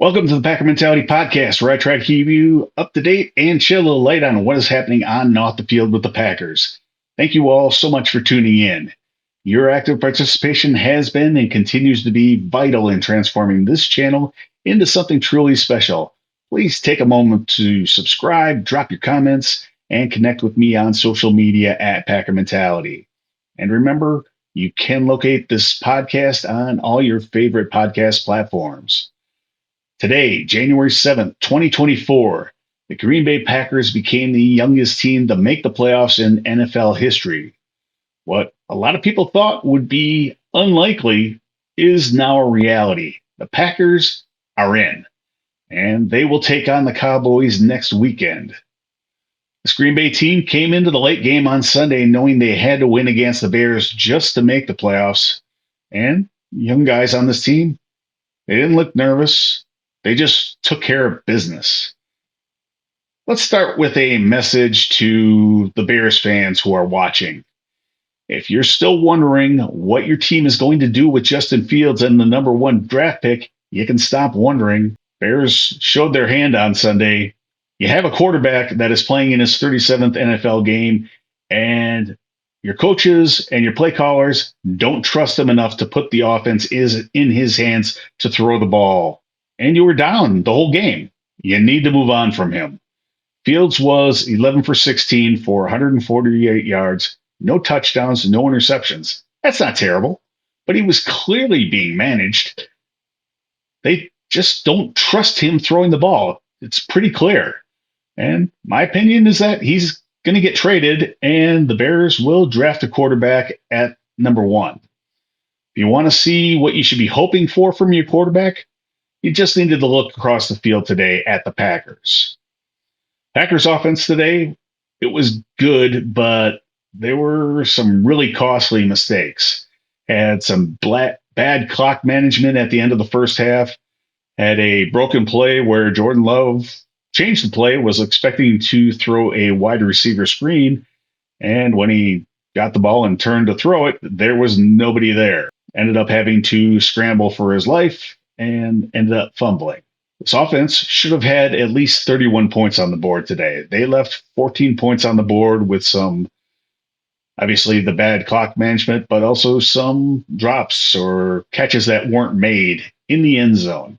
Welcome to the Packer Mentality Podcast, where I try to keep you up to date and shed a little light on what is happening on and off the field with the Packers. Thank you all so much for tuning in. Your active participation has been and continues to be vital in transforming this channel into something truly special. Please take a moment to subscribe, drop your comments, and connect with me on social media at Packer Mentality. And remember, you can locate this podcast on all your favorite podcast platforms. Today, January 7th, 2024, the Green Bay Packers became the youngest team to make the playoffs in NFL history. What a lot of people thought would be unlikely is now a reality. The Packers are in, and they will take on the Cowboys next weekend. This Green Bay team came into the late game on Sunday knowing they had to win against the Bears just to make the playoffs. And young guys on this team, they didn't look nervous. They just took care of business. Let's start with a message to the Bears fans who are watching. If you're still wondering what your team is going to do with Justin Fields and the number one draft pick, you can stop wondering. Bears showed their hand on Sunday. You have a quarterback that is playing in his 37th NFL game, and your coaches and your play callers don't trust him enough to put the offense in his hands to throw the ball. And you were down the whole game. You need to move on from him. Fields was 11 for 16 for 148 yards, no touchdowns, no interceptions. That's not terrible, but he was clearly being managed. They just don't trust him throwing the ball. It's pretty clear. And my opinion is that he's going to get traded, and the Bears will draft a quarterback at number one. If you want to see what you should be hoping for from your quarterback, you just needed to look across the field today at the Packers. Packers offense today, it was good, but there were some really costly mistakes. Had some bad clock management at the end of the first half. Had a broken play where Jordan Love changed the play, was expecting to throw a wide receiver screen. And when he got the ball and turned to throw it, there was nobody there. Ended up having to scramble for his life and ended up fumbling. This offense should have had at least 31 points on the board today. They left 14 points on the board with some, obviously, the bad clock management, but also some drops or catches that weren't made in the end zone.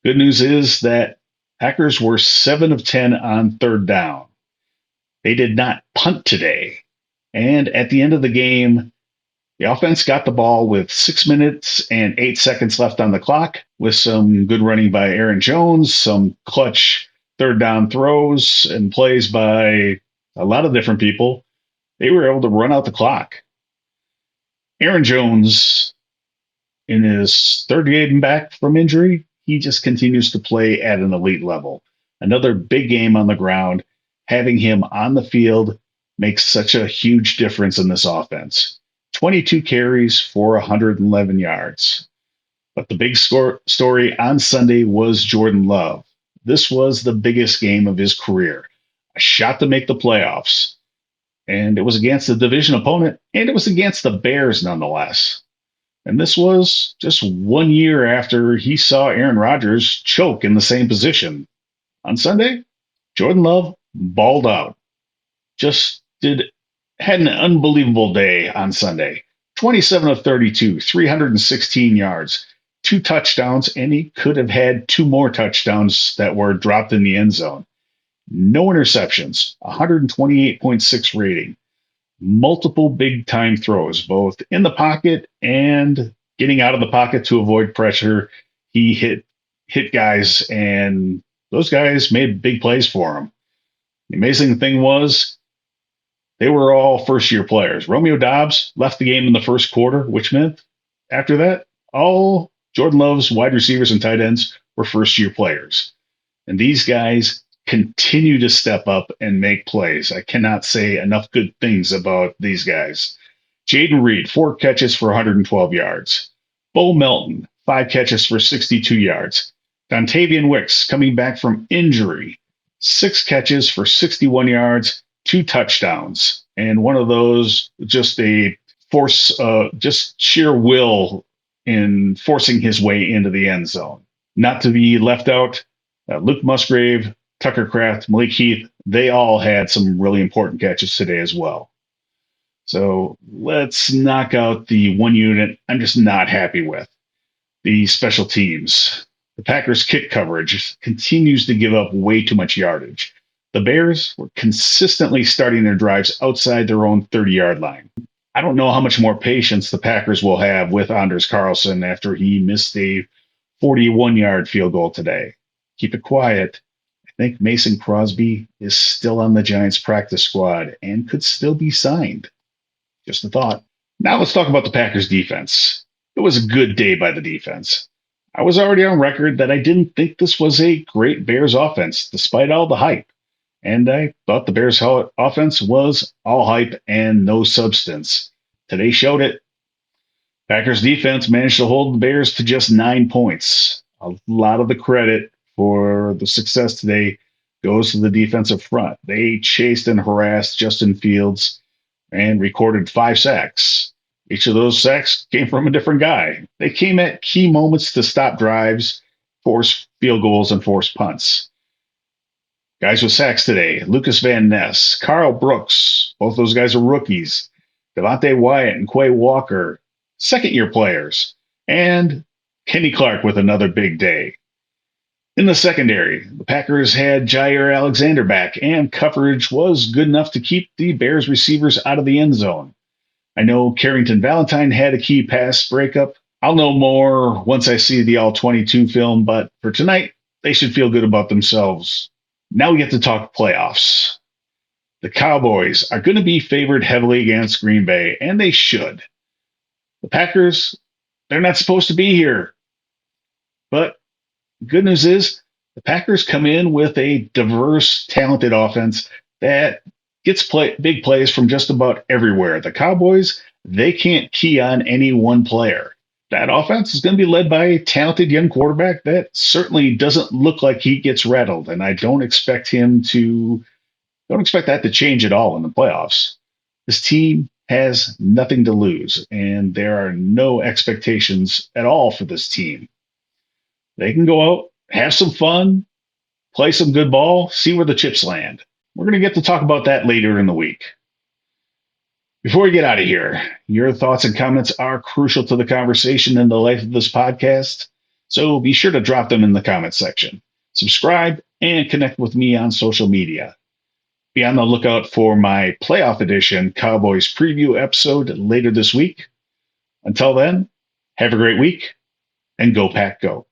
Good news is that Packers were 7 of 10 on third down. They did not punt today. And at the end of the game, the offense got the ball with 6 minutes and 8 seconds left on the clock with some good running by Aaron Jones, some clutch third down throws and plays by a lot of different people. They were able to run out the clock. Aaron Jones, in his third game back from injury, he just continues to play at an elite level. Another big game on the ground. Having him on the field makes such a huge difference in this offense. 22 carries for 111 yards. But the big story on Sunday was Jordan Love. This was the biggest game of his career. A shot to make the playoffs. And it was against a division opponent, and it was against the Bears nonetheless. And this was just 1 year after he saw Aaron Rodgers choke in the same position. On Sunday, Jordan Love balled out. Had an unbelievable day on Sunday. 27 of 32, 316 yards, 2 touchdowns, and he could have had 2 more touchdowns that were dropped in the end zone. No interceptions, 128.6 rating. Multiple big time throws, both in the pocket and getting out of the pocket to avoid pressure. He hit guys, and those guys made big plays for him. The amazing thing was they were all first-year players. Romeo Doubs left the game in the first quarter, which meant after that, all Jordan Love's wide receivers and tight ends were first-year players. And these guys continue to step up and make plays. I cannot say enough good things about these guys. Jaden Reed, 4 catches for 112 yards. Bo Melton, 5 catches for 62 yards. Dontavian Wicks, coming back from injury, 6 catches for 61 yards, 2 touchdowns. And one of those, just a force, just sheer will in forcing his way into the end zone. Not to be left out, Luke Musgrave, Tucker Kraft, Malik Heath, they all had some really important catches today as well. So let's knock out the one unit I'm just not happy with, the special teams. The Packers' kick coverage continues to give up way too much yardage. The Bears were consistently starting their drives outside their own 30-yard line. I don't know how much more patience the Packers will have with Anders Carlson after he missed a 41-yard field goal today. Keep it quiet. I think Mason Crosby is still on the Giants practice squad and could still be signed. Just a thought. Now let's talk about the Packers defense. It was a good day by the defense. I was already on record that I didn't think this was a great Bears offense, despite all the hype. And I thought the Bears offense was all hype and no substance. Today showed it. Packers defense managed to hold the Bears to just 9 points. A lot of the credit for the success today goes to the defensive front. They chased and harassed Justin Fields and recorded 5 sacks. Each of those sacks came from a different guy. They came at key moments to stop drives, force field goals, and force punts. Guys with sacks today: Lucas Van Ness, Carl Brooks. Both those guys are rookies. Devontae Wyatt and Quay Walker, second-year players. And Kenny Clark with another big day. In the secondary, the Packers had Jair Alexander back, and coverage was good enough to keep the Bears receivers out of the end zone. I know Carrington Valentine had a key pass breakup. I'll know more once I see the All-22 film, but for tonight, they should feel good about themselves. Now we get to talk playoffs. The Cowboys are going to be favored heavily against Green Bay, and they should. The Packers, they're not supposed to be here. But good news is the Packers come in with a diverse, talented offense that gets big plays from just about everywhere. The Cowboys, they can't key on any one player. That offense is going to be led by a talented young quarterback that certainly doesn't look like he gets rattled, and I don't expect that to change at all in the playoffs. This team has nothing to lose, and there are no expectations at all for this team. They can go out, have some fun, play some good ball, see where the chips land. We're going to get to talk about that later in the week. Before we get out of here, your thoughts and comments are crucial to the conversation and the life of this podcast, so be sure to drop them in the comments section. Subscribe and connect with me on social media. Be on the lookout for my playoff edition Cowboys preview episode later this week. Until then, have a great week and go Pack Go.